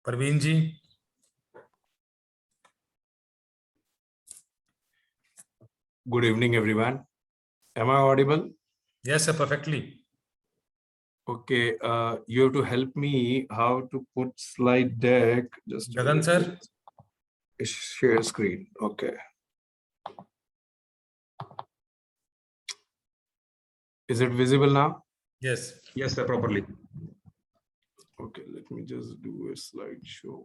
Parveen ji. Good evening, everyone. Am I audible? Yes, sir, perfectly. Okay, you have to help me how to put slide deck. Just Gagan, sir. Share screen. Okay. Is it visible now? Yes. Yes, sir, properly. Okay, let me just do a slideshow.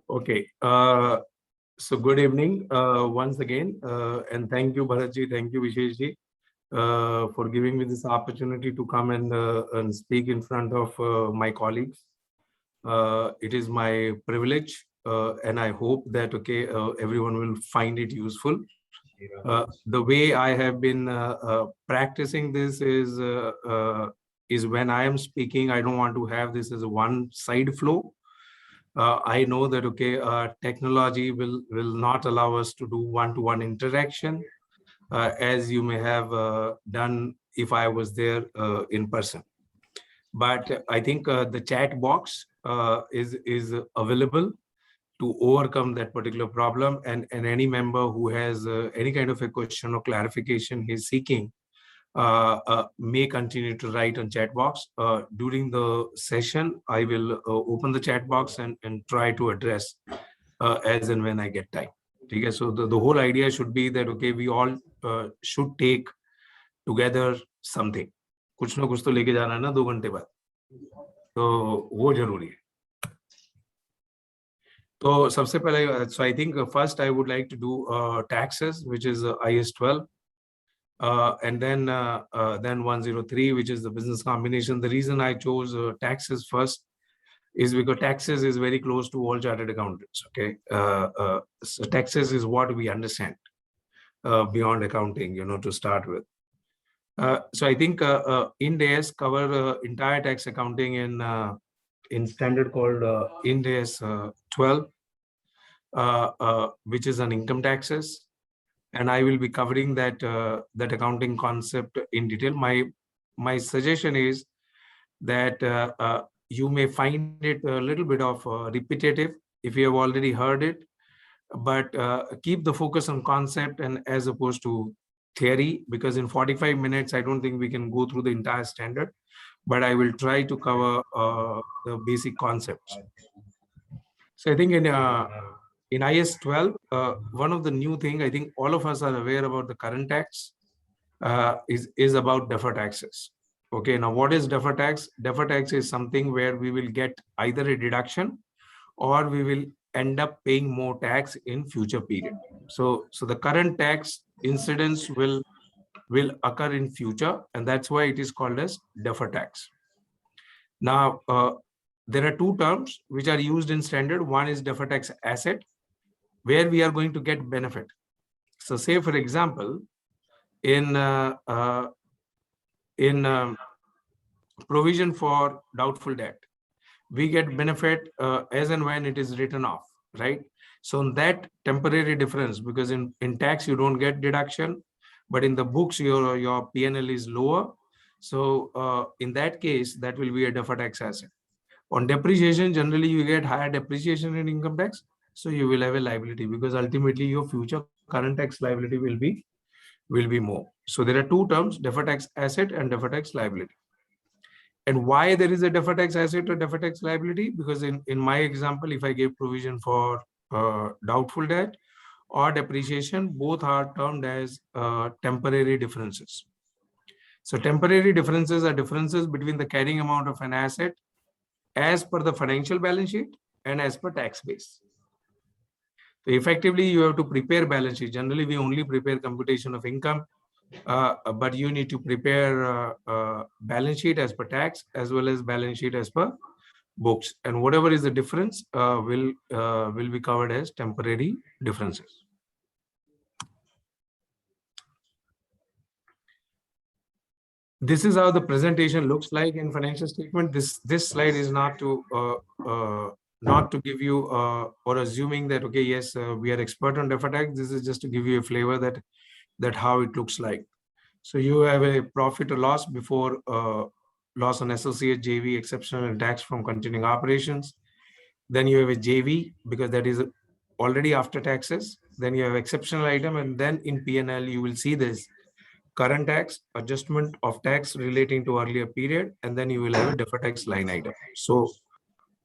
Okay. So good evening once again, and thank you, Bharatji, thank you, Visheshji, for giving me this opportunity to come and speak in front of my colleagues. It is my privilege, and I hope that everyone will find it useful. The way I have been practicing this is when I am speaking, I don't want to have this as a one-side flow. I know that technology will not allow us to do one-to-one interaction, as you may have done if I was there in person. But I think the chat box is available to overcome that particular problem, and any member who has any kind of a question or clarification he's seeking may continue to write on chat box. During the session, I will open the chat box and try to address as and when I get time. Okay, so the whole idea should be that we all should take together something. कुछ ना कुछ तो लेके जाना है ना 2 घंटे बाद, तो वो जरूरी है. So सबसे पहले, so I think first I would like to do taxes, which is IS 12. And then 103, which is the business combination. The reason I chose taxes first is because taxes is very close to all chartered accountants. Okay, so taxes is what we understand beyond accounting, to start with. So I think Ind AS cover entire tax accounting in standard called Ind AS 12, which is on income taxes. And I will be covering that accounting concept in detail. My suggestion is that you may find it a little bit of repetitive if you have already heard it, but keep the focus on concept and as opposed to theory, because in 45 minutes I don't think we can go through the entire standard, but I will try to cover the basic concepts. So I think in IS 12, one of the new thing I think all of us are aware about the current tax is about deferred taxes. Okay, now what is deferred tax? Deferred tax is something where we will get either a deduction or we will end up paying more tax in future period. So the current tax incidence will occur in future, and that's why it is called as deferred tax. Now, there are two terms which are used in standard. One is deferred tax asset, where we are going to get benefit. So say, for example, in provision for doubtful debt, we get benefit as and when it is written off, right? So that temporary difference, because in tax you don't get deduction, but in the books your P&L is lower. So in that case, that will be a deferred tax asset. On depreciation, generally you get higher depreciation in income tax, so you will have a liability, because ultimately your future current tax liability will be more. So there are two terms, deferred tax asset and deferred tax liability. And why there is a deferred tax asset or deferred tax liability? Because in my example, if I give provision for doubtful debt or depreciation, both are termed as temporary differences. So temporary differences are differences between the carrying amount of an asset as per the financial balance sheet and as per tax base. So effectively, you have to prepare balance sheet. Generally, we only prepare computation of income, but you need to prepare balance sheet as per tax as well as balance sheet as per books. And whatever is the difference will be covered as temporary differences. This is how the presentation looks like in financial statement. This slide is not to give you or assuming that yes, we are expert on deferred tax. This is just to give you a flavor that that how it looks like. So you have a profit or loss before loss on associate, JV, exceptional and tax from continuing operations. Then you have a JV because that is already after taxes. Then you have exceptional item, and then in P&L you will see this current tax, adjustment of tax relating to earlier period, and then you will have a deferred tax line item. So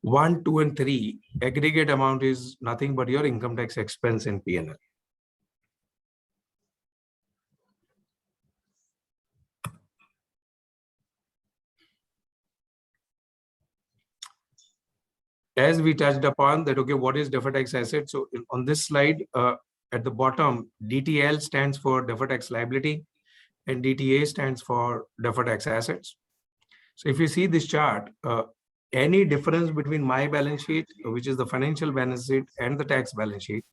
1, 2, and 3 aggregate amount is nothing but your income tax expense in P&L. As we touched upon that, okay, what is deferred tax asset? So on this slide, at the bottom, DTL stands for deferred tax liability and DTA stands for deferred tax assets. So if you see this chart, any difference between my balance sheet, which is the financial balance sheet, and the tax balance sheet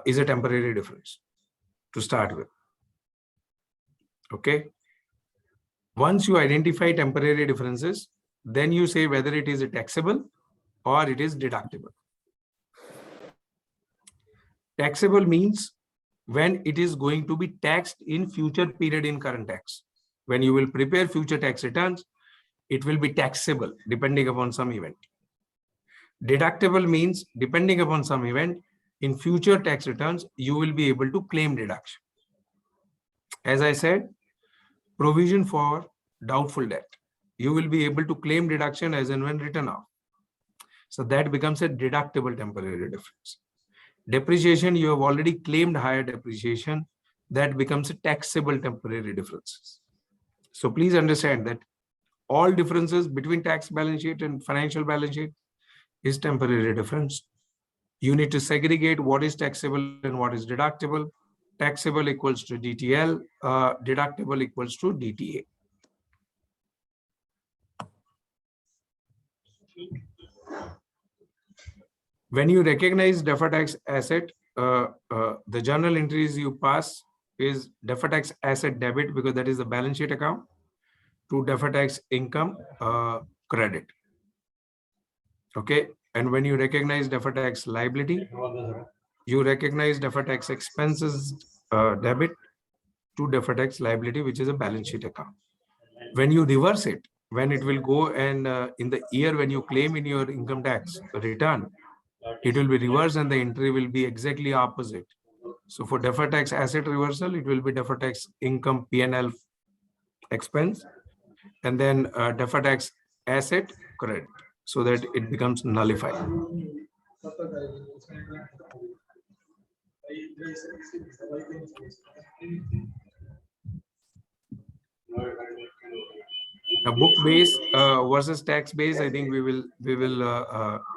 is a temporary difference to start with. Okay. Once you identify temporary differences, then you say whether it is a taxable or it is deductible. Taxable means when it is going to be taxed in future period in current tax. When you will prepare future tax returns, it will be taxable depending upon some event. Deductible means depending upon some event in future tax returns, you will be able to claim deduction. As I said, provision for doubtful debt. You will be able to claim deduction as and when written off. So that becomes a deductible temporary difference. Depreciation, you have already claimed higher depreciation. That becomes a taxable temporary differences. So please understand that all differences between tax balance sheet and financial balance sheet is temporary difference. You need to segregate what is taxable and what is deductible. Taxable equals to DTL, deductible equals to DTA. When you recognize deferred tax asset, the journal entries you pass is deferred tax asset debit because that is the balance sheet account to deferred tax income credit. Okay. And when you recognize deferred tax liability, you recognize deferred tax expenses debit to deferred tax liability, which is a balance sheet account. When you reverse it, when it will go and in the year when you claim in your income tax return, it will be reversed and the entry will be exactly opposite. So for deferred tax asset reversal, it will be deferred tax income P&L expense, and then deferred tax asset credit, so that it becomes nullified. Now, book base versus tax base, I think we will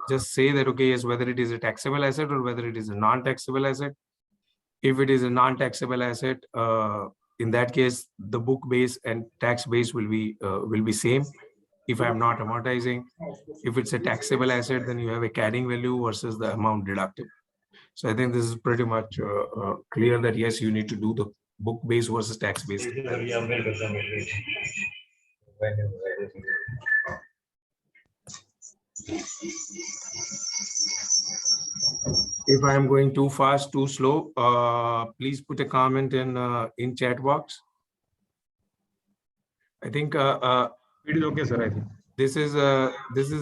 just say that, okay, yes, whether it is a taxable asset or whether it is a non-taxable asset. If it is a non-taxable asset, in that case, the book base and tax base will be same. If I am not amortizing, if it's a taxable asset, then you have a carrying value versus the amount deductible. So I think this is pretty much clear that yes, you need to do the book base versus tax base. If I am going too fast, too slow, please put a comment in chat box. I think It is okay, sir. I think this is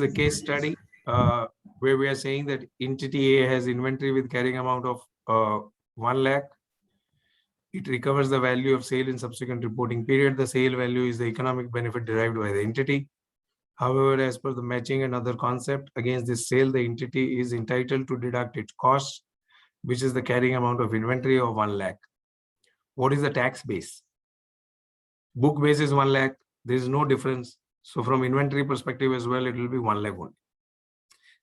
a case study where we are saying that entity A has inventory with carrying amount of 1 lakh. It recovers the value of sale in subsequent reporting period. The sale value is the economic benefit derived by the entity. However, as per the matching and other concept, against this sale, the entity is entitled to deduct its costs, which is the carrying amount of inventory of 1 lakh. What is the tax base? Book base is 1 lakh. There is no difference. So from inventory perspective as well, it will be 1 lakh only.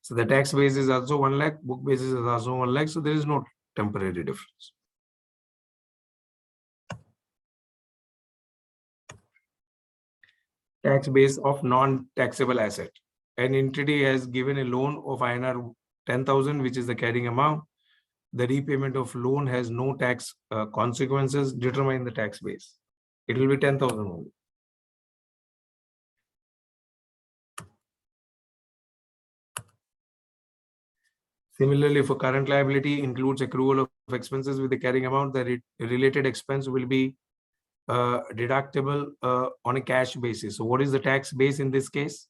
So the tax base is also 1 lakh. Book base is also 1 lakh. So there is no temporary difference. Tax base of non-taxable asset. An entity has given a loan of INR 10,000, which is the carrying amount. The repayment of loan has no tax consequences. Determine the tax base. It will be 10,000 only. Similarly, for current liability includes accrual of expenses with the carrying amount, the related expense will be deductible on a cash basis. So what is the tax base in this case?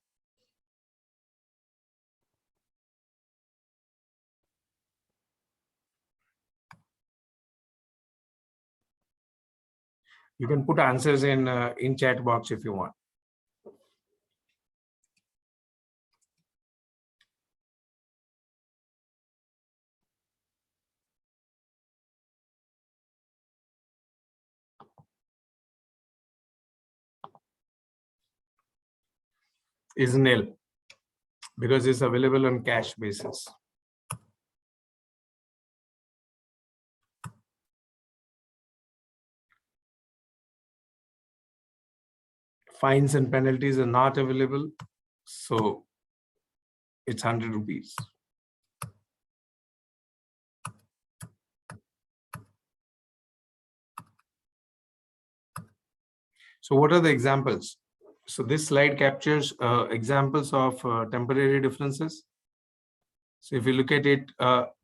You can put answers in chat box if you want. Is nil because it's available on cash basis. Fines and penalties are not available, so it's 100 rupees. So what are the examples? So this slide captures examples of temporary differences. So if you look at it,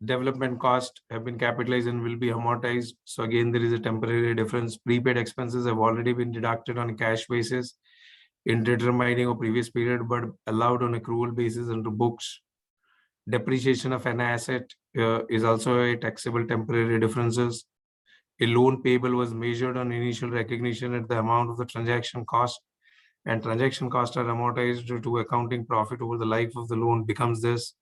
development costs have been capitalized and will be amortized. So again, there is a temporary difference. Prepaid expenses have already been deducted on a cash basis in determining a previous period, but allowed on accrual basis under books. Depreciation of an asset is also a taxable temporary differences. A loan payable was measured on initial recognition at the amount of the transaction cost, and transaction costs are amortized to accounting profit over the life of the loan becomes this.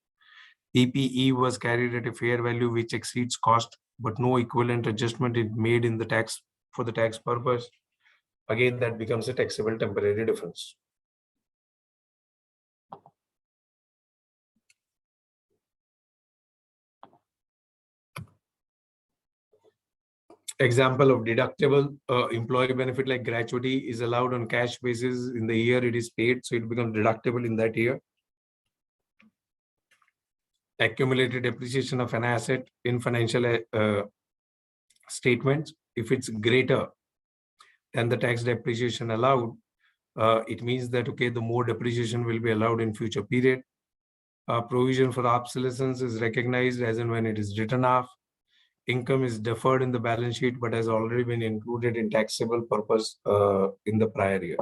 PPE was carried at a fair value which exceeds cost, but no equivalent adjustment is made in the tax for the tax purpose. Again, that becomes a taxable temporary difference. Example of deductible employee benefit like gratuity is allowed on cash basis in the year it is paid, so it becomes deductible in that year. Accumulated depreciation of an asset in financial statements, if it's greater than the tax depreciation allowed, it means that, okay, the more depreciation will be allowed in future period. Provision for obsolescence is recognized as and when it is written off. Income is deferred in the balance sheet, but has already been included in taxable purpose in the prior year.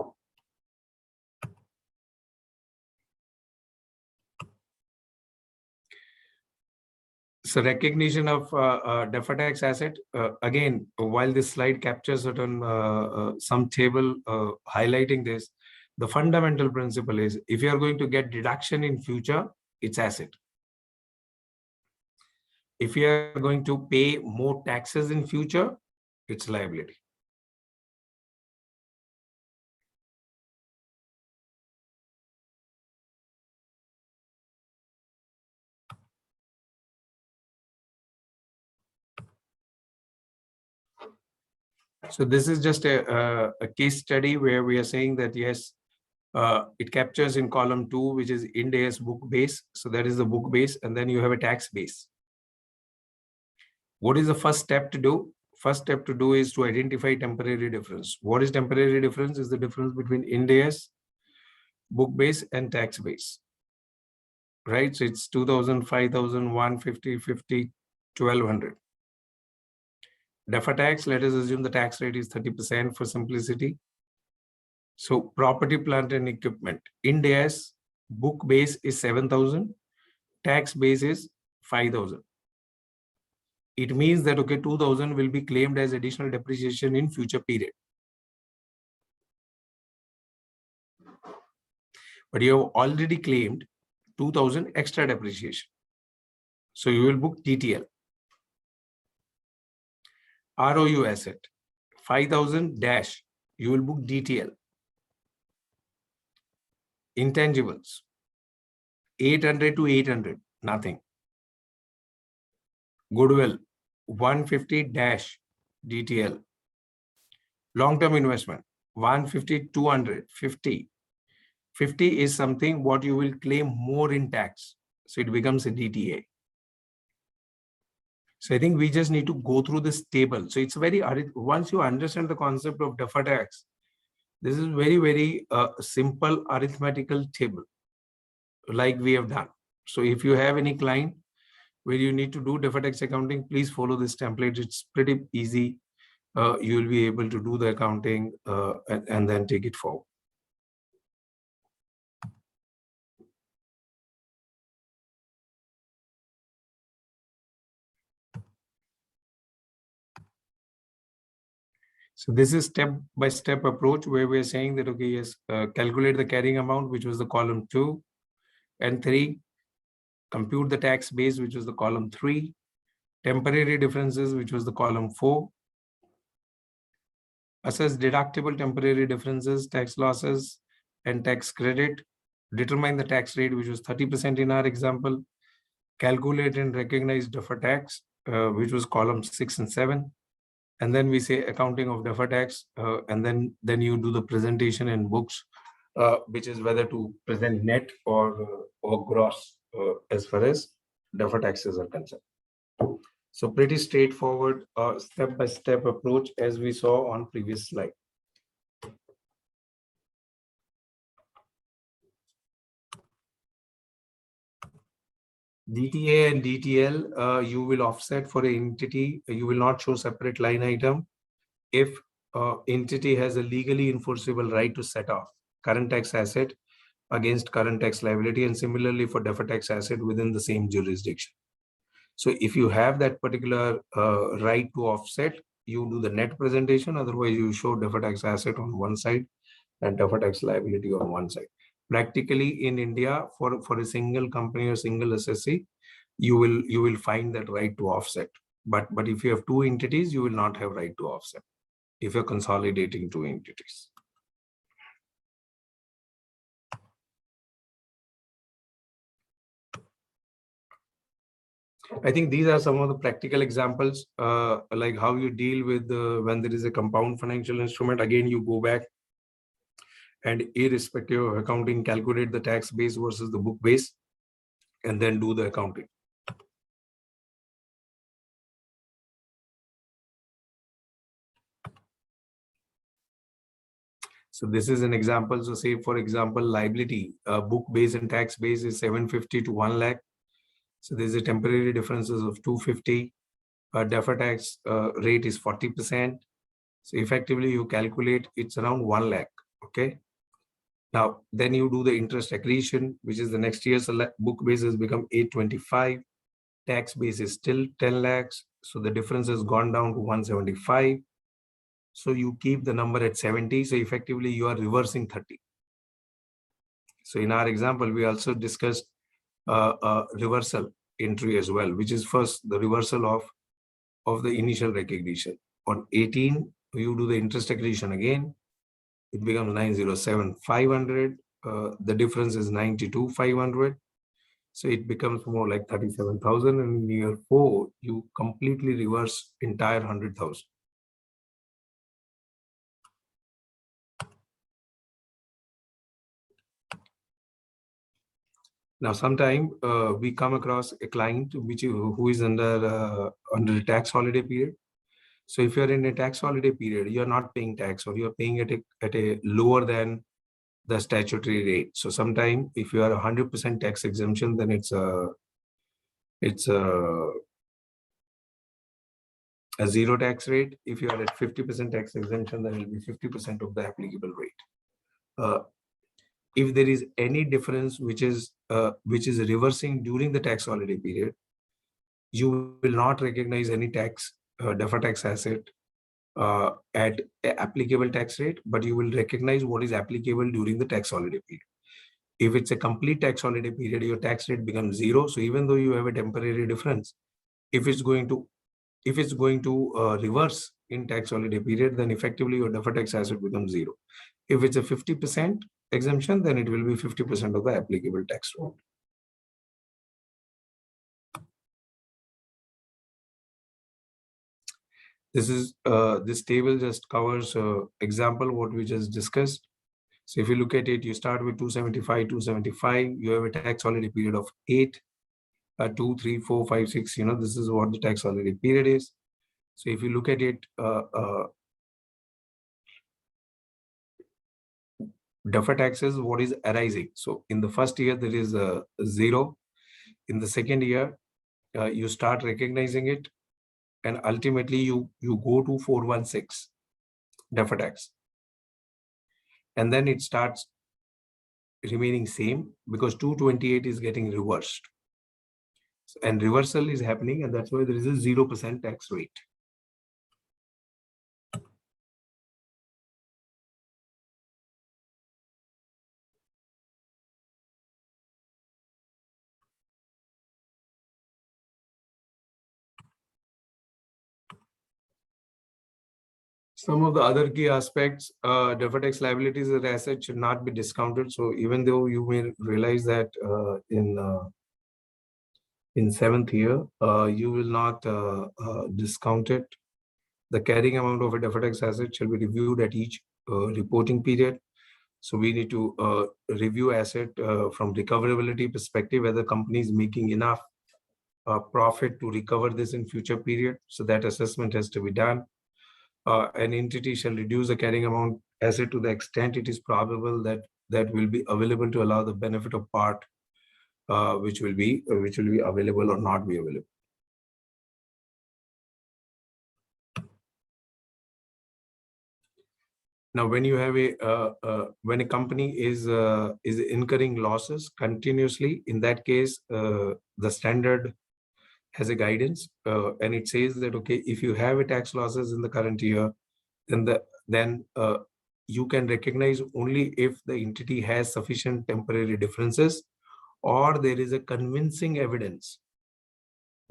So recognition of deferred tax asset, again, while this slide captures certain some table highlighting this, the fundamental principle is if you are going to get deduction in future, it's asset. If you are going to pay more taxes in future, it's liability. So this is just a case study where we are saying that, yes, it captures in column 2, which is Ind AS book base. So that is the book base, and then you have a tax base. What is the first step to do? First step to do is to identify temporary difference. What is temporary difference? Is the difference between Ind AS, book base, and tax base. Right? So it's 2,000, 5,000, 150, 50, 1,200. Deferred tax, let us assume the tax rate is 30% for simplicity. So property, plant, and equipment. Ind AS book base is 7,000. Tax base is 5,000. It means that, okay, 2,000 will be claimed as additional depreciation in future period. But you have already claimed 2,000 extra depreciation. So you will book TTL. ROU asset, 5,000 dash, you will book DTL. Intangibles, 800 to 800, nothing. Goodwill, 150 dash DTL. Long-term investment, 150, 200, 50. 50 is something what you will claim more in tax. So it becomes a DTA. So I think we just need to go through this table. So it's very, once you understand the concept of deferred tax, this is very, very simple arithmetical table like we have done. So if you have any client where you need to do deferred tax accounting, please follow this template. It's pretty easy. You will be able to do the accounting and then take it forward. So this is step-by-step approach where we're saying that, okay, yes, calculate the carrying amount, which was the column 2 and 3, compute the tax base, which was the column 3, temporary differences, which was the column 4, assess deductible temporary differences, tax losses, and tax credit, determine the tax rate, which was 30% in our example, calculate and recognize deferred tax, which was column 6 and 7. And then we say accounting of deferred tax, and then you do the presentation in books, which is whether to present net or gross as far as deferred taxes are concerned. So pretty straightforward step-by-step approach as we saw on previous slide. DTA and DTL, you will offset for an entity. You will not show separate line item if entity has a legally enforceable right to set off current tax asset against current tax liability, and similarly for deferred tax asset within the same jurisdiction. So if you have that particular right to offset, you do the net presentation. Otherwise, you show deferred tax asset on one side and deferred tax liability on one side. Practically in India, for a single company or single assessee, you will find that right to offset. But if you have two entities, you will not have right to offset if you're consolidating two entities. I think these are some of the practical examples, like how you deal with when there is a compound financial instrument. Again, you go back and irrespective of accounting, calculate the tax base versus the book base, and then do the accounting. So this is an example. So say, for example, liability, book base and tax base is 750 to 1 lakh. So there's a temporary differences of 250. Deferred tax rate is 40%. So effectively you calculate it's around 1 lakh. Okay. Now, then you do the interest accretion, which is the next year's book base has become 825. Tax base is still 10 lakhs. So the difference has gone down to 175. So you keep the number at 70. So effectively you are reversing 30. So in our example, we also discussed reversal entry as well, which is first the reversal of the initial recognition. On 18, you do the interest accretion again. It becomes 907,500. The difference is 92,500. So it becomes more like 37,000. And in year 4, you completely reverse entire 100,000. Now, sometime we come across a client who is under a tax holiday period. So if you're in a tax holiday period, you're not paying tax, or you're paying at a lower than the statutory rate. So sometime if you are 100% tax exemption, then it's a zero tax rate. If you are at 50% tax exemption, then it will be 50% of the applicable rate. If there is any difference which is reversing during the tax holiday period, you will not recognize any tax deferred tax asset at applicable tax rate, but you will recognize what is applicable during the tax holiday period. If it's a complete tax holiday period, your tax rate becomes 0. So even though you have a temporary difference, if it's going to reverse in tax holiday period, then effectively your deferred tax asset becomes 0. If it's a 50% exemption, then it will be 50% of the applicable tax rate. This table just covers example what we just discussed. So if you look at it, you start with 275, you have a tax holiday period of 8, 2, 3, 4, 5, 6, this is what the tax holiday period is. So if you look at it, deferred taxes, what is arising? So in the first year, there is a 0. In the second year, you start recognizing it, and ultimately you go to 416 deferred tax, and then it starts remaining same because 228 is getting reversed, and reversal is happening, and that's why there is a 0% tax rate. Some of the other key aspects, deferred tax liabilities as assets should not be discounted. So even though you may realize that in seventh year, you will not discount it. The carrying amount of a deferred tax asset shall be reviewed at each reporting period. So we need to review asset from recoverability perspective, whether company is making enough profit to recover this in future period. So that assessment has to be done. An entity shall reduce the carrying amount asset to the extent it is probable that that will be available to allow the benefit of part which will be available or not be available. Now, when you have when a company is incurring losses continuously, in that case, the standard has a guidance, and it says that okay, if you have a tax losses in the current year, then you can recognize only if the entity has sufficient temporary differences, or there is a convincing evidence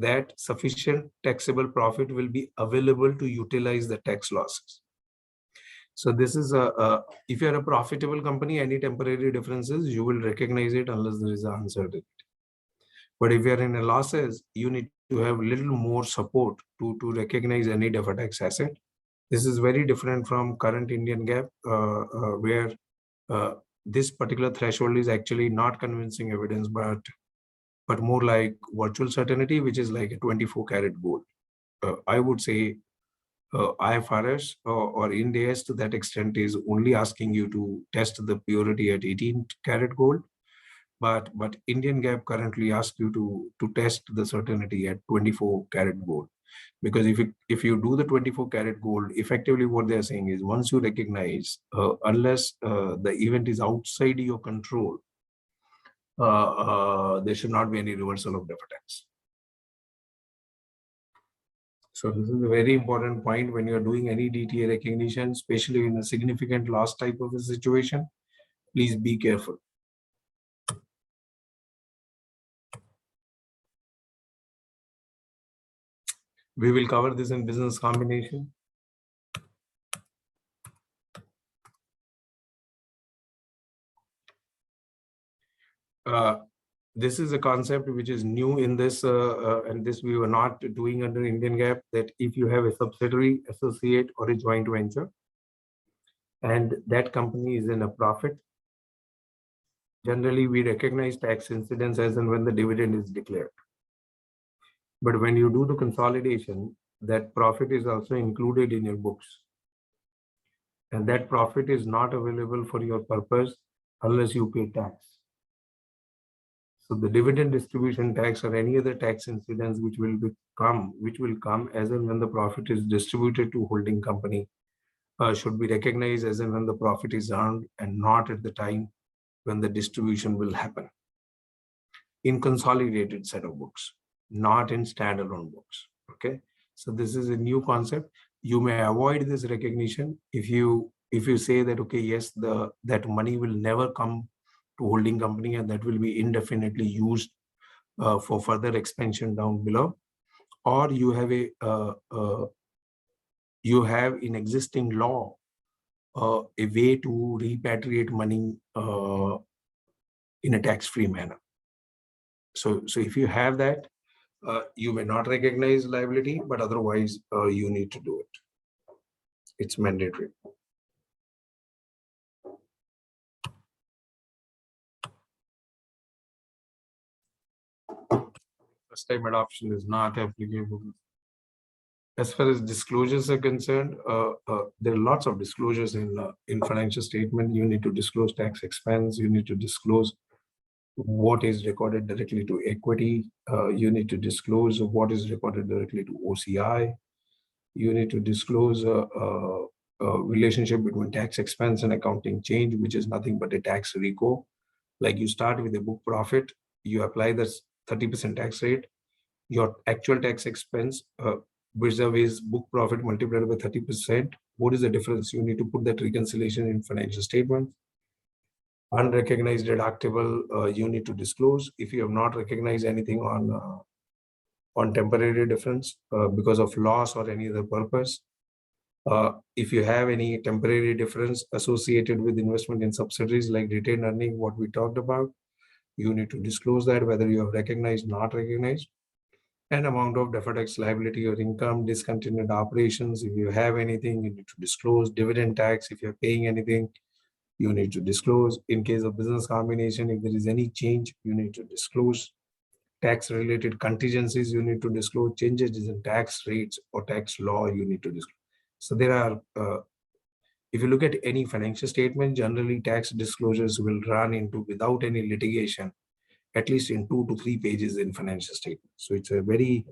that sufficient taxable profit will be available to utilize the tax losses. So this is if you're a profitable company, any temporary differences, you will recognize it unless there is an uncertainty. But if you're in a losses, you need to have a little more support to recognize any deferred tax asset. This is very different from current Indian GAAP, where this particular threshold is actually not convincing evidence, but more like virtual certainty, which is like a 24 karat gold. I would say IFRS or Ind AS to that extent is only asking you to test the purity at 18 karat gold, but Indian GAAP currently asks you to test the certainty at 24 karat gold, because if you do the 24 karat gold, effectively what they're saying is once you recognize, unless the event is outside your control, there should not be any reversal of deferred tax. So this is a very important point when you're doing any DTA recognition, especially in a significant loss type of a situation. Please be careful. We will cover this in business combination. This is a concept which is new in this, and this we were not doing under Indian GAAP, that if you have a subsidiary, associate, or a joint venture, and that company is in a profit, generally we recognize tax incidence as and when the dividend is declared. But when you do the consolidation, that profit is also included in your books. And that profit is not available for your purpose unless you pay tax. So the dividend distribution tax or any other tax incidence which will come as and when the profit is distributed to holding company should be recognized as and when the profit is earned, and not at the time when the distribution will happen. In consolidated set of books, not in standalone books. Okay, so this is a new concept. You may avoid this recognition if you say that okay, yes, that money will never come to holding company and that will be indefinitely used for further expansion down below, or you have in existing law a way to repatriate money in a tax-free manner. So if you have that, you may not recognize liability, but otherwise you need to do it. It's mandatory. First time adoption is not applicable. As far as disclosures are concerned, there are lots of disclosures in financial statement. You need to disclose tax expense. You need to disclose what is recorded directly to equity. You need to disclose what is recorded directly to OCI. You need to disclose a relationship between tax expense and accounting change, which is nothing but a tax RICO. Like you start with a book profit, you apply the 30% tax rate, your actual tax expense vis-a-vis book profit multiplied by 30%. What is the difference? You need to put that reconciliation in financial statement. Unrecognized deductible, you need to disclose. If you have not recognized anything on temporary difference because of loss or any other purpose, if you have any temporary difference associated with investment in subsidiaries like retained earning, what we talked about, you need to disclose that, whether you have recognized, not recognized, and amount of deferred tax liability or income, discontinued operations. If you have anything, you need to disclose. Dividend tax, if you're paying anything, you need to disclose. In case of business combination, if there is any change, you need to disclose. Tax related contingencies, you need to disclose. Changes in tax rates or tax law, you need to disclose. So there are, if you look at any financial statement, generally tax disclosures will run into, without any litigation, at least in 2 to 3 pages in financial statement. So it's a very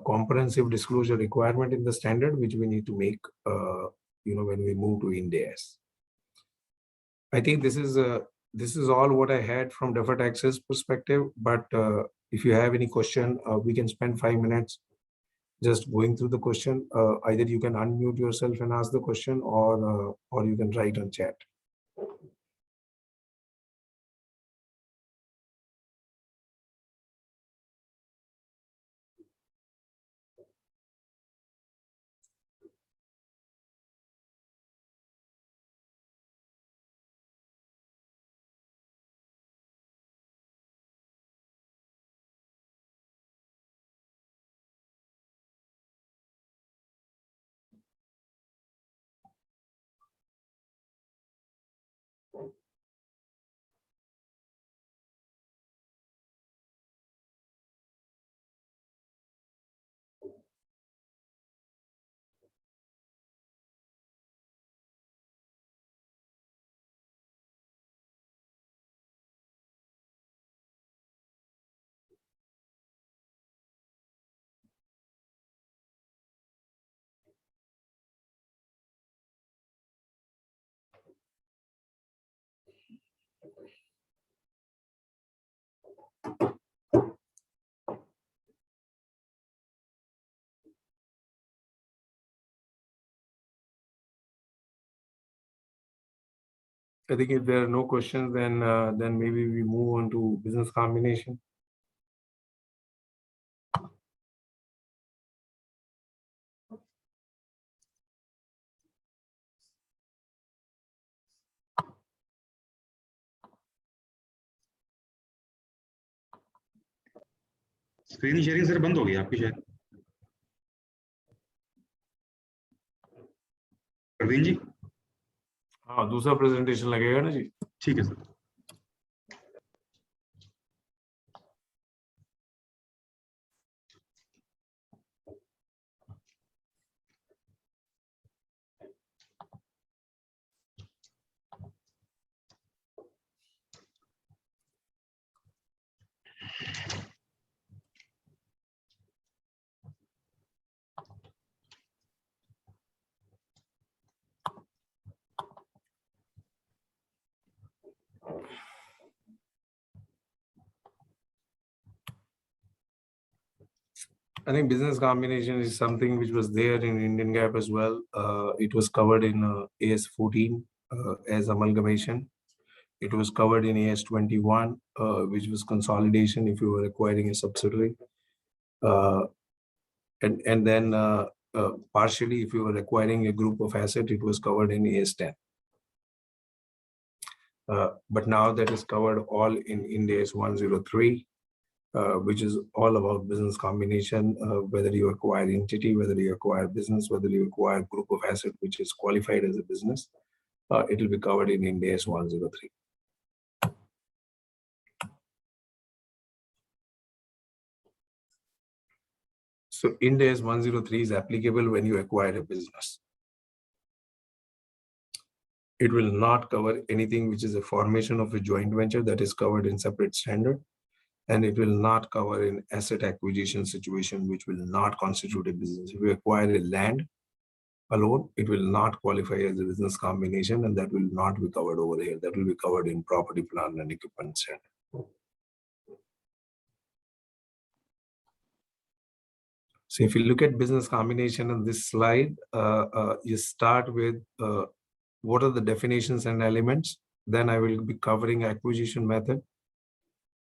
comprehensive disclosure requirement in the standard, which we need to make, when we move to Ind AS. I think this is all what I had from deferred taxes perspective. But if you have any question, we can spend 5 minutes just going through the question. Either you can unmute yourself and ask the question, or you can write on chat. I think if there are no questions, then maybe we move on to business combination. Screen sharing sir बंद हो गई आपकी शायद। प्रवीण जी, हाँ, दूसरा presentation लगेगा ना जी? ठीक है sir. I think business combination is something which was there in Indian GAAP as well. It was covered in AS 14 as amalgamation. It was covered in AS 21, which was consolidation if you were acquiring a subsidiary. And then partially if you were acquiring a group of asset, it was covered in AS 10. But now that is covered all in AS 103. Which is all about business combination, whether you acquire entity, whether you acquire business, whether you acquire group of asset which is qualified as a business, it will be covered in Ind AS 103. So Ind AS 103 is applicable when you acquire a business. It will not cover anything which is a formation of a joint venture that is covered in separate standard. And it will not cover an asset acquisition situation, which will not constitute a business. If you acquire a land alone, it will not qualify as a business combination, and that will not be covered over here. That will be covered in property, plant, and equipment standard. So if you look at business combination on this slide, you start with what are the definitions and elements. Then I will be covering acquisition method.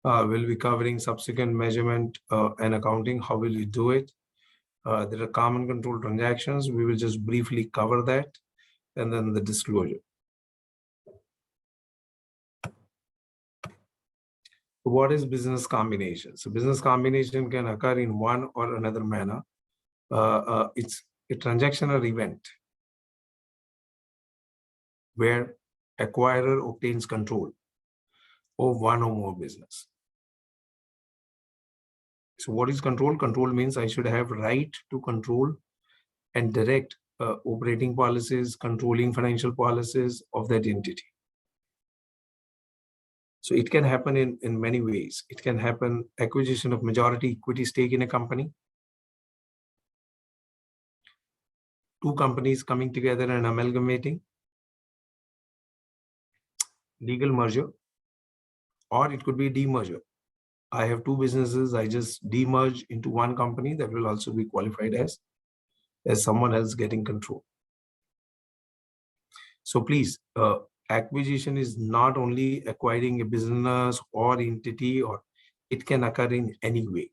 We'll be covering subsequent measurement and accounting. How will you do it? There are common control transactions. We will just briefly cover that, and then the disclosure. What is business combination? So business combination can occur in one or another manner. It's a transactional event where acquirer obtains control of one or more business. So what is control? Control means I should have right to control and direct operating policies, controlling financial policies of that entity. So it can happen in many ways. It can happen acquisition of majority equity stake in a company. Two companies coming together and amalgamating. Legal merger. Or it could be demerger. I have two businesses, I just demerge into one company. That will also be qualified as someone else getting control. So please, acquisition is not only acquiring a business or entity, or it can occur in any way.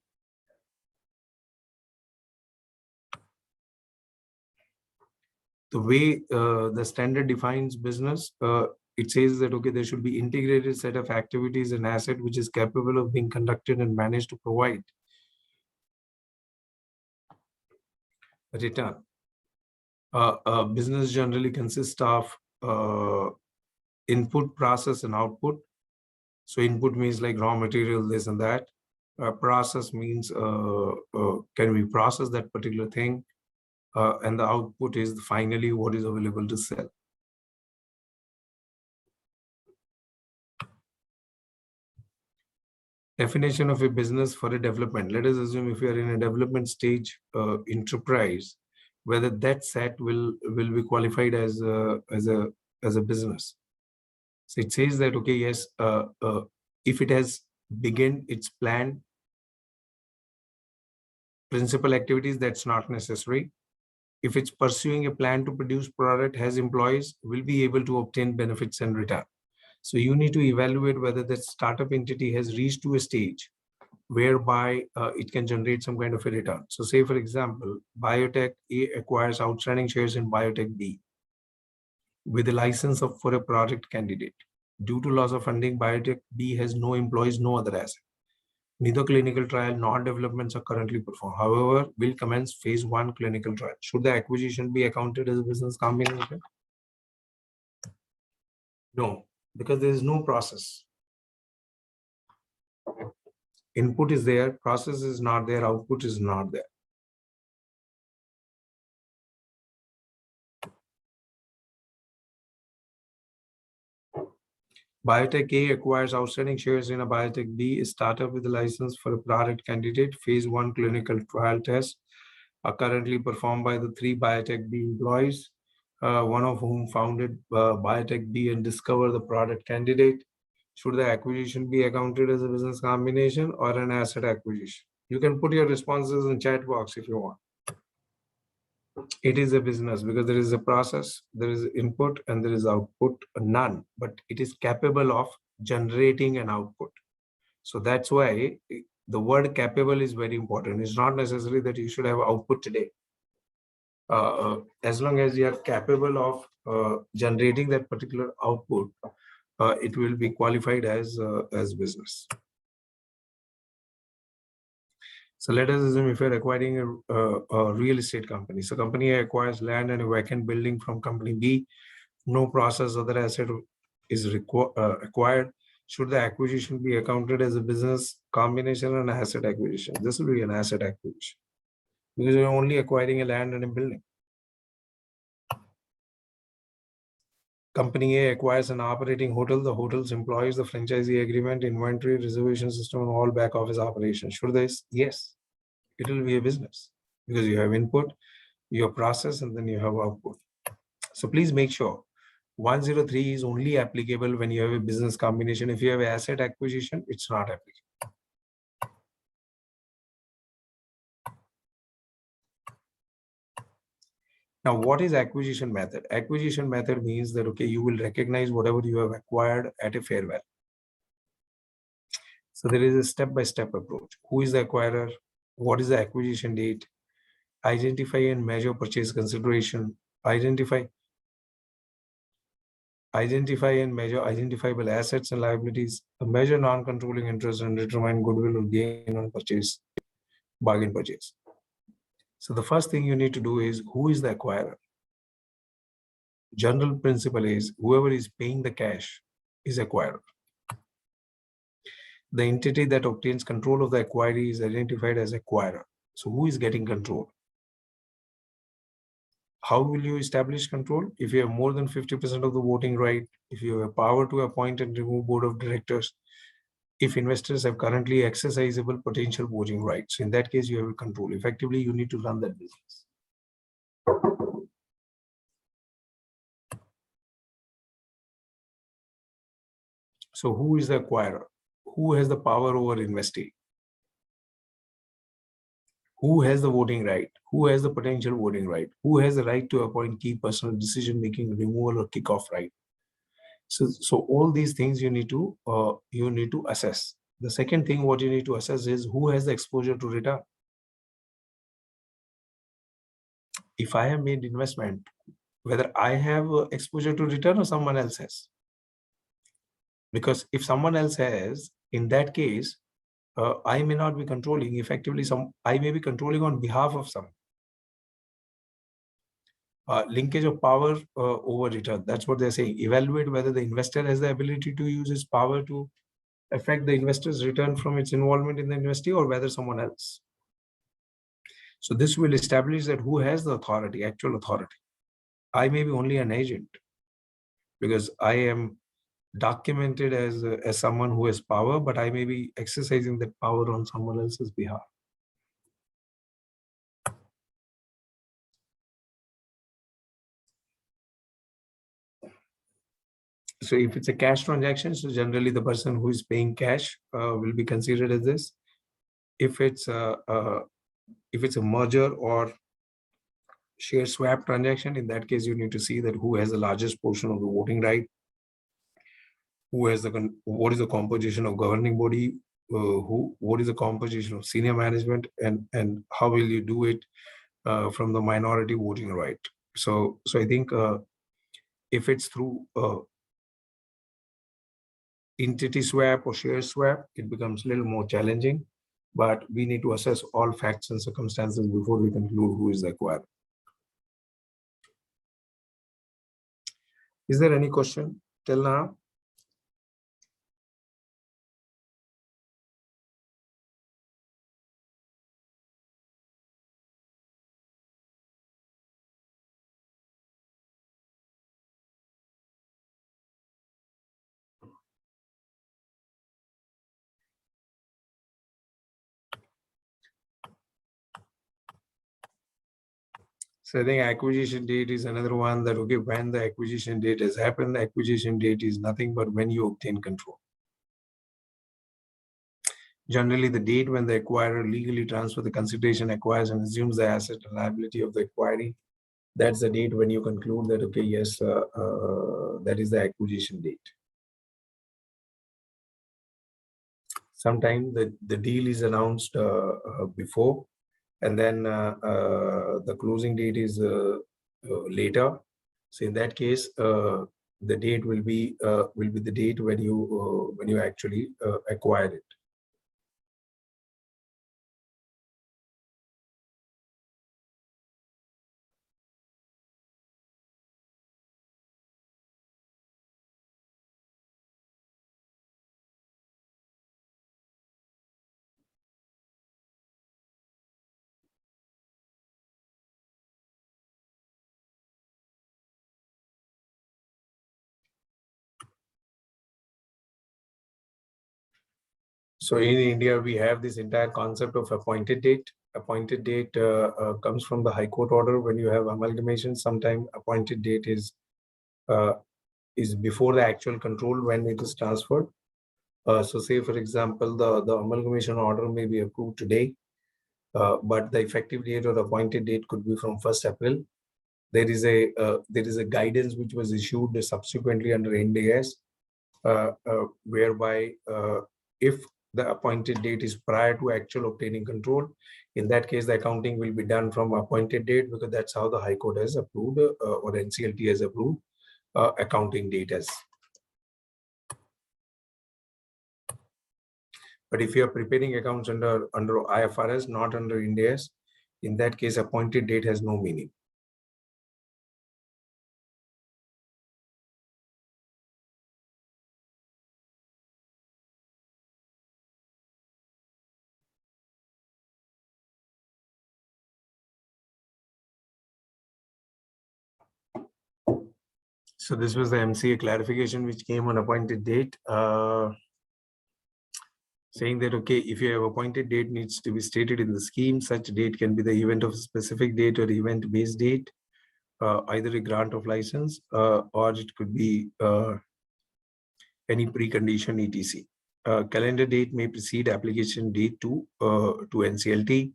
The way the standard defines business, it says that, okay, there should be integrated set of activities and asset which is capable of being conducted and managed to provide a return. Business generally consists of input, process, and output. So input means like raw material, this and that. Process means can we process that particular thing? And the output is finally what is available to sell. Definition of a business for a development. Let us assume if you are in a development stage enterprise, whether that set will be qualified as a business. So it says that, okay, yes, if it has begun its planned principal activities, that's not necessary. If it's pursuing a plan to produce product, has employees, will be able to obtain benefits and return. So you need to evaluate whether that startup entity has reached to a stage whereby it can generate some kind of a return. So say, for example, Biotech A acquires outstanding shares in Biotech B with a license for a product candidate. Due to loss of funding, Biotech B has no employees, no other asset. Neither clinical trial nor developments are currently performed. However, will commence phase 1 clinical trial. Should the acquisition be accounted as a business combination? No, because there is no process. Input is there, process is not there, output is not there. Biotech A acquires outstanding shares in a Biotech B, a startup with a license for a product candidate. Phase 1 clinical trial tests are currently performed by the 3 Biotech B employees, one of whom founded Biotech B and discovered the product candidate. Should the acquisition be accounted as a business combination or an asset acquisition? You can put your responses in chat box if you want. It is a business because there is a process, there is input, and there is output, none, but it is capable of generating an output. So that's why the word capable is very important. It's not necessary that you should have output today. As long as you are capable of generating that particular output, it will be qualified as business. So let us assume if you're acquiring a real estate company. So company A acquires land and a vacant building from company B. No process other asset is acquired. Should the acquisition be accounted as a business combination and asset acquisition? This will be an asset acquisition because you're only acquiring a land and a building. Company A acquires an operating hotel. The hotel's employs the franchisee agreement, inventory, reservation system, and all back office operations. Should this? Yes, it will be a business because you have input, your process, and then you have output. So please make sure 103 is only applicable when you have a business combination. If you have asset acquisition, it's not applicable. Now, what is acquisition method? Acquisition method means that, okay, you will recognize whatever you have acquired at a fair value. So there is a step-by-step approach. Who is the acquirer? What is the acquisition date? Identify and measure purchase consideration. Identify and measure identifiable assets and liabilities. Measure non-controlling interest and determine goodwill or gain on purchase, bargain purchase. So the first thing you need to do is, who is the acquirer? General principle is whoever is paying the cash is acquirer. The entity that obtains control of the acquiry is identified as acquirer. So who is getting control? How will you establish control? If you have more than 50% of the voting right, if you have power to appoint and remove board of directors, if investors have currently exercisable potential voting rights, in that case, you have control. Effectively, you need to run that business. So who is the acquirer? Who has the power over investing? Who has the voting right? Who has the potential voting right? Who has the right to appoint key personal decision-making, removal or kickoff right? So all these things you need to assess. The second thing what you need to assess is who has the exposure to return. If I have made investment, whether I have exposure to return or someone else has. Because if someone else has, in that case, I may not be controlling. Effectively, I may be controlling on behalf of some. Linkage of power over return. That's what they're saying. Evaluate whether the investor has the ability to use his power to affect the investor's return from its involvement in the investee, or whether someone else. So this will establish that who has the authority, actual authority. I may be only an agent because I am documented as someone who has power, but I may be exercising that power on someone else's behalf. So if it's a cash transaction, so generally the person who is paying cash will be considered as this. If it's a merger or share swap transaction, in that case, you need to see that who has the largest portion of the voting right, who has what is the composition of governing body, what is the composition of senior management, and how will you do it from the minority voting right. So I think if it's through entity swap or share swap, it becomes a little more challenging, but we need to assess all facts and circumstances before we conclude who is the acquirer. Is there any question till now? So I think acquisition date is another one that, okay, when the acquisition date has happened, the acquisition date is nothing but when you obtain control. Generally, the date when the acquirer legally transfers the consideration, acquires and assumes the asset and liability of the acquiring, that's the date when you conclude that, okay, yes, that is the acquisition date. Sometimes the deal is announced before, and then the closing date is later. So in that case, the date will be the date when you actually acquire it. So in India, we have this entire concept of appointed date. Appointed date comes from the High Court order. When you have amalgamation, sometime appointed date is before the actual control when it is transferred. So say, for example, the amalgamation order may be approved today, but the effective date or appointed date could be from 1st April. There is a guidance which was issued subsequently under NDS, whereby if the appointed date is prior to actual obtaining control, in that case, the accounting will be done from appointed date, because that's how the High Court has approved or NCLT has approved accounting date as. But if you are preparing accounts under IFRS, not under NDS, in that case, appointed date has no meaning. So this was the MCA clarification which came on appointed date, saying that, okay, if you have appointed date needs to be stated in the scheme, such date can be the event of a specific date or event-based date, either a grant of license or it could be any precondition etc. Calendar date may precede application date to NCLT,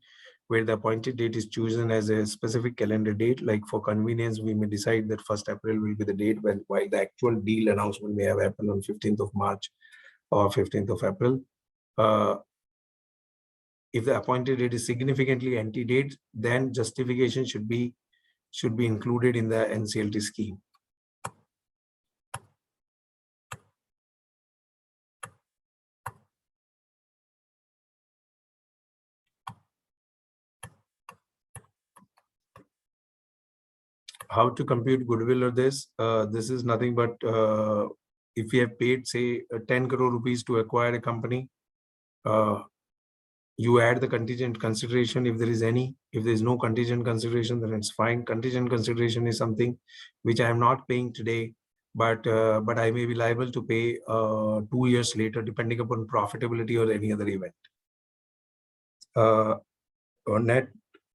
where the appointed date is chosen as a specific calendar date. Like for convenience, we may decide that 1st April will be the date when, while the actual deal announcement may have happened on 15th of March or 15th of April. If the appointed date is significantly ante-date, then justification should be included in the NCLT scheme. How to compute goodwill or this? This is nothing but if you have paid, say, 10 crore rupees to acquire a company, you add the contingent consideration if there is any. If there is no contingent consideration, then it's fine. Contingent consideration is something which I am not paying today, but I may be liable to pay 2 years later, depending upon profitability or any other event. Or net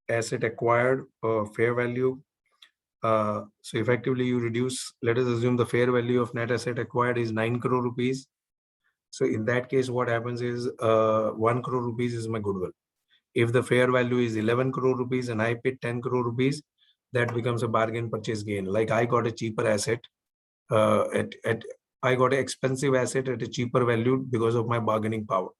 asset acquired, fair value. So effectively you reduce, let us assume the fair value of net asset acquired is 9 crore rupees. So in that case, what happens is 1 crore rupees is my goodwill. If the fair value is 11 crore rupees and I paid 10 crore rupees, that becomes a bargain purchase gain. Like I got a cheaper asset I got an expensive asset at a cheaper value because of my bargaining power.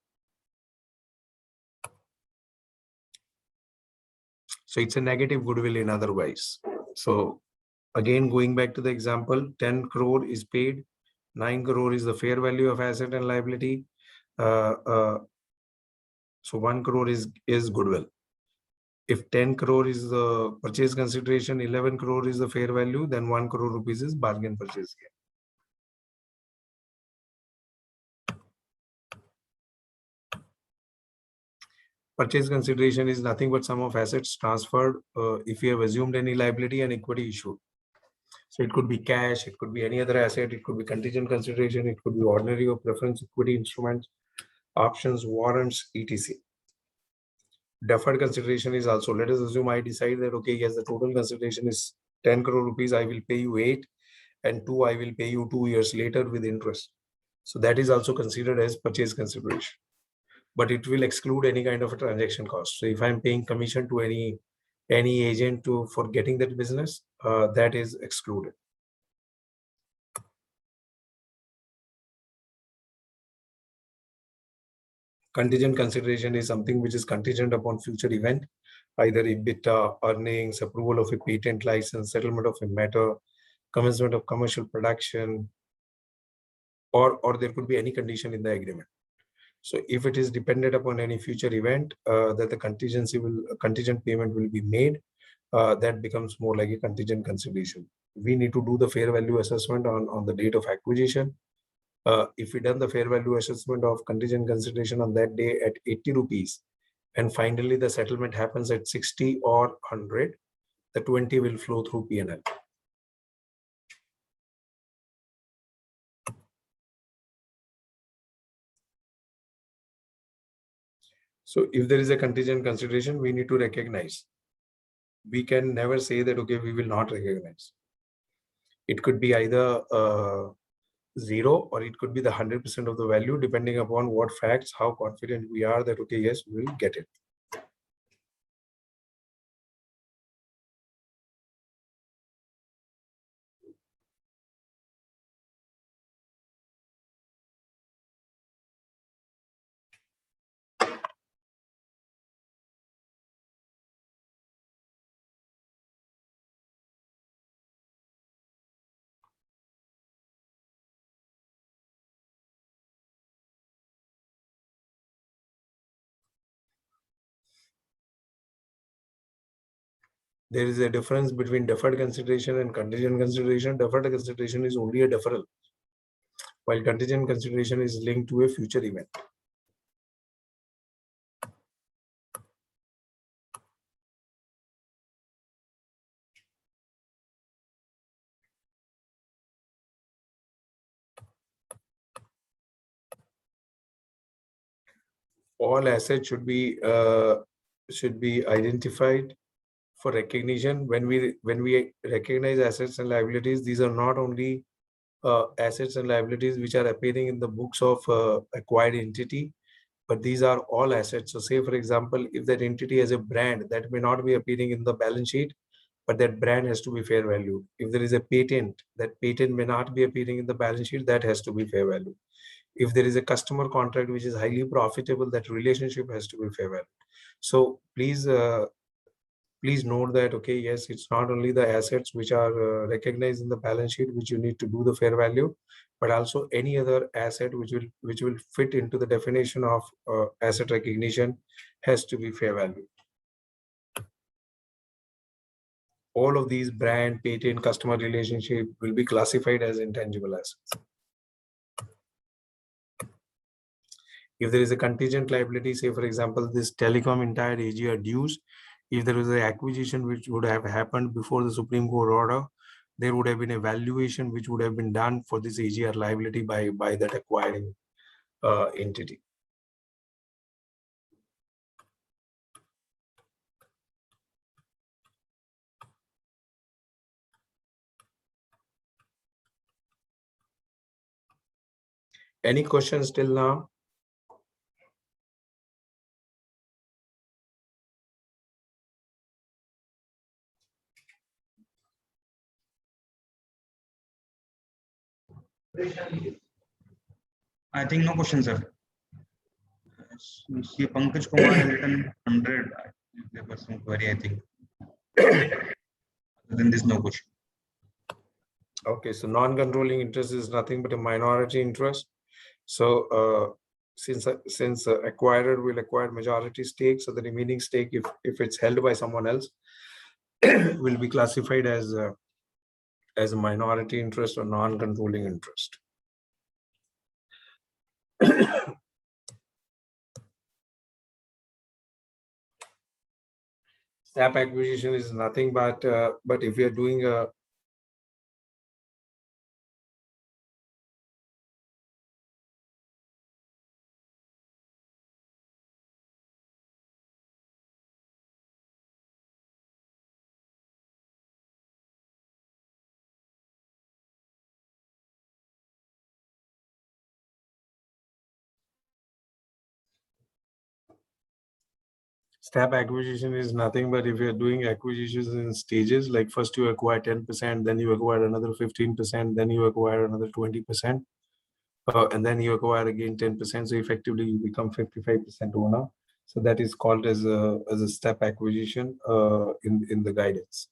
So it's a negative goodwill in other ways. So again, going back to the example, 10 crore is paid, 9 crore is the fair value of asset and liability. So 1 crore is goodwill. If 10 crore is the purchase consideration, 11 crore is the fair value, then 1 crore rupees is bargain purchase gain. Purchase consideration is nothing but sum of assets transferred if you have assumed any liability and equity issued. So it could be cash, it could be any other asset, it could be contingent consideration, it could be ordinary or preference equity instruments, options, warrants, etc. Deferred consideration is also, let us assume I decide that, okay, yes, the total consideration is 10 crore rupees, I will pay you 8, and 2, I will pay you 2 years later with interest. So that is also considered as purchase consideration, but it will exclude any kind of a transaction cost. So if I'm paying commission to any agent for getting that business, that is excluded. Contingent consideration is something which is contingent upon future event, either EBITDA, earnings, approval of a patent license, settlement of a matter, commencement of commercial production, or there could be any condition in the agreement. So if it is dependent upon any future event that the contingent payment will be made, that becomes more like a contingent consideration. We need to do the fair value assessment on the date of acquisition. If we done the fair value assessment of contingent consideration on that day at 80 rupees, and finally the settlement happens at 60 or 100, the 20 will flow through P&L. So if there is a contingent consideration, we need to recognize. We can never say that, okay, we will not recognize. It could be either 0 or it could be the 100% of the value, depending upon what facts, how confident we are that, okay, yes, we will get it. There is a difference between deferred consideration and contingent consideration. Deferred consideration is only a deferral, while contingent consideration is linked to a future event. All assets should be identified for recognition. When we recognize assets and liabilities, these are not only assets and liabilities which are appearing in the books of acquired entity, but these are all assets. So say, for example, if that entity has a brand, that may not be appearing in the balance sheet, but that brand has to be fair value. If there is a patent, that patent may not be appearing in the balance sheet, that has to be fair value. If there is a customer contract which is highly profitable, that relationship has to be fair value. So please note that, okay, yes, it's not only the assets which are recognized in the balance sheet which you need to do the fair value, but also any other asset which will fit into the definition of asset recognition has to be fair value. All of these brand, patent, customer relationship will be classified as intangible assets. If there is a contingent liability, say for example, this telecom entire AGR dues, if there was an acquisition which would have happened before the Supreme Court order, there would have been a valuation which would have been done for this AGR liability by that acquiring entity. Any questions till now? I think no question, sir. See, Pankaj Kumar has written 100. There was some query, I think. Other than this, no question. Okay, so non-controlling interest is nothing but a minority interest. So since acquirer will acquire majority stake, so the remaining stake, if it's held by someone else, will be classified as a minority interest or non-controlling interest. STAP acquisition is nothing but if we are doing a STAP acquisition is nothing but if you're doing acquisitions in stages, like first you acquire 10%, then you acquire another 15%, then you acquire another 20%, and then you acquire again 10%. So effectively you become 55% owner. So that is called as a STAP acquisition in the guidance.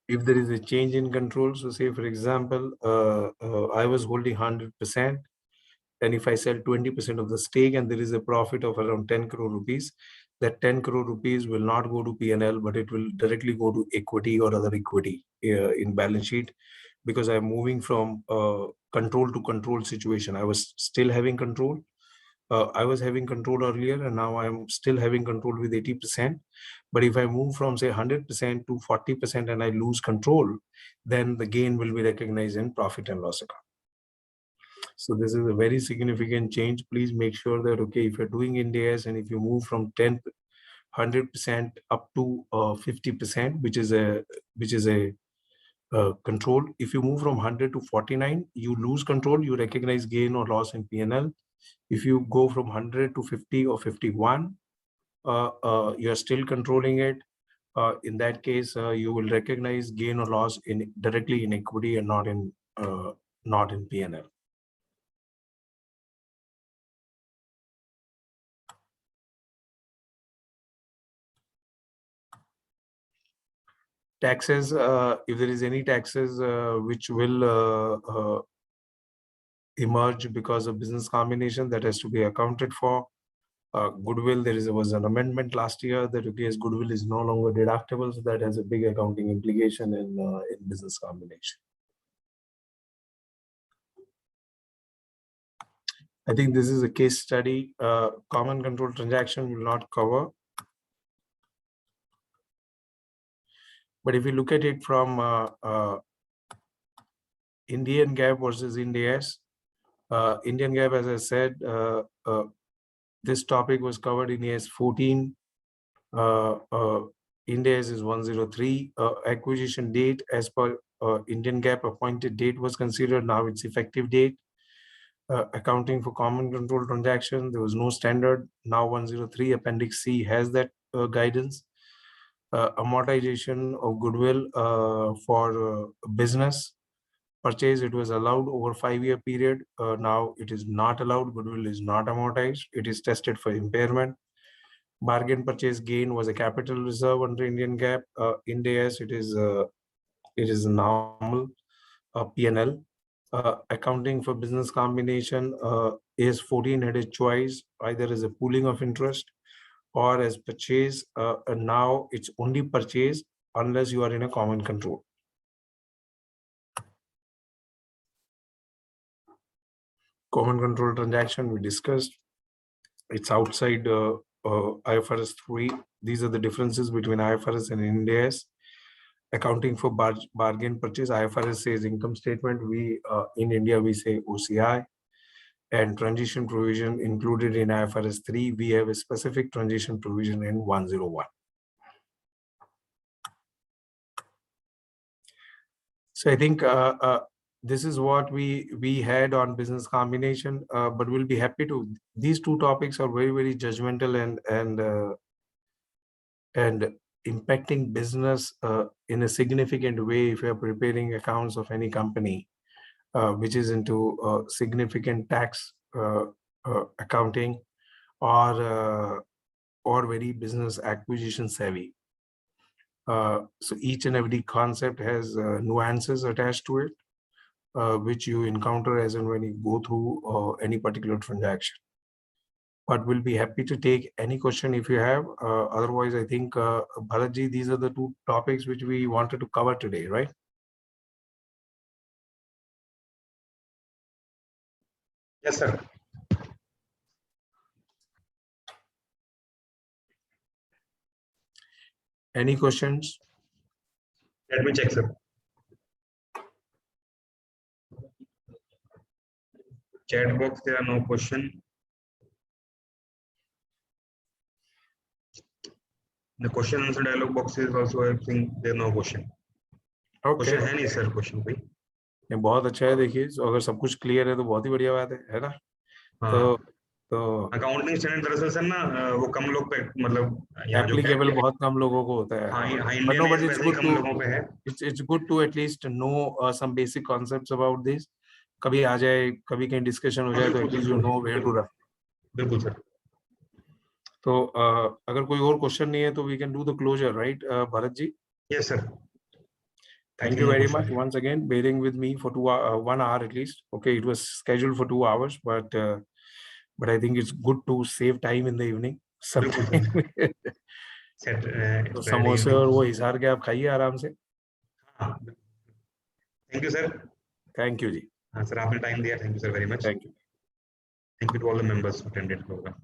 If there is a change in control, so say for example, I was holding 100%, and if I sell 20% of the stake and there is a profit of around 10 crore rupees, that 10 crore rupees will not go to P&L, but it will directly go to equity or other equity in balance sheet, because I'm moving from control to control situation. I was still having control, I was having control earlier, and now I'm still having control with 80%. But if I move from say 100% to 40% and I lose control, then the gain will be recognized in profit and loss account. So this is a very significant change. Please make sure that, okay, if you're doing Ind AS and if you move from 100% up to 50%, which is a control. If you move from 100 to 49, you lose control, you recognize gain or loss in P&L. If you go from 100 to 50 or 51, you're still controlling it. In that case, you will recognize gain or loss directly in equity and not in P&L. Taxes, if there is any taxes which will emerge because of business combination, that has to be accounted for. Goodwill, was an amendment last year that goodwill is no longer deductible, so that has a big accounting implication in business combination. I think this is a case study. Common control transaction will not cover. But if you look at it from Indian GAAP versus Ind AS, Indian GAAP, as I said, this topic was covered in AS 14. Ind AS is 103. Acquisition date as per Indian GAAP appointed date was considered. Now it's effective date. Accounting for common control transaction, there was no standard. Now 103 Appendix C has that guidance. Amortization of goodwill for business purchase, it was allowed over 5-year period. Now it is not allowed. Goodwill is not amortized. It is tested for impairment. Bargain purchase gain was a capital reserve under Indian GAAP. Ind AS, it is a normal P&L. Accounting for business combination, AS 14 had a choice either as a pooling of interest or as purchase. And now it's only purchase unless you are in a common control. Common control transaction we discussed. It's outside IFRS 3. These are the differences between IFRS and Ind AS. Accounting for bargain purchase, IFRS says income statement. We in India we say OCI. And transition provision included in IFRS 3. We have a specific transition provision in 101. So I think this is what we had on business combination, but we'll be happy to. These two topics are very, very judgmental and impacting business in a significant way if you are preparing accounts of any company which is into significant tax accounting or very business acquisition savvy. So each and every concept has nuances attached to it, which you encounter as and when you go through any particular transaction. But we'll be happy to take any question if you have. Otherwise, I think, Bharatji, these are the two topics which we wanted to cover today, right? Yes, sir. Any questions? Let me check, sir. Chat box, there are no questions. The question answer dialog box is also, I think there are no question. Okay. Question है नहीं sir, question कोई? ये बहुत अच्छा है, देखिए अगर सब कुछ क्लियर है तो बहुत ही बढ़िया बात है ना? हाँ. तो अकाउंटिंग स्टैंडर्ड दरअसल सर ना वो कम लोग पे मतलब एप्लीकेबल बहुत कम लोगों को होता है. हाँ, इंडियन में वैसे ही कम लोगों पे है. It's good to at least know some basic concepts about this. कभी आ जाए, कभी कहीं डिस्कशन हो जाए तो at least you know where to refer. बिल्कुल सर. तो अगर कोई और क्वेश्चन नहीं है तो we can do the closure, right, Bharat ji? Yes, sir. Thank you very much once again bearing with me for 1 hour at least. Okay, it was scheduled for 2 hours, but I think it's good to save time in the evening. तो समोसे और वो हिसार के आप खाइए आराम से. Thank you sir. Thank you ji. हाँ सर, आपने टाइम दिया. Thank you sir very much. Thank you. Thank you to all the members who attended the program.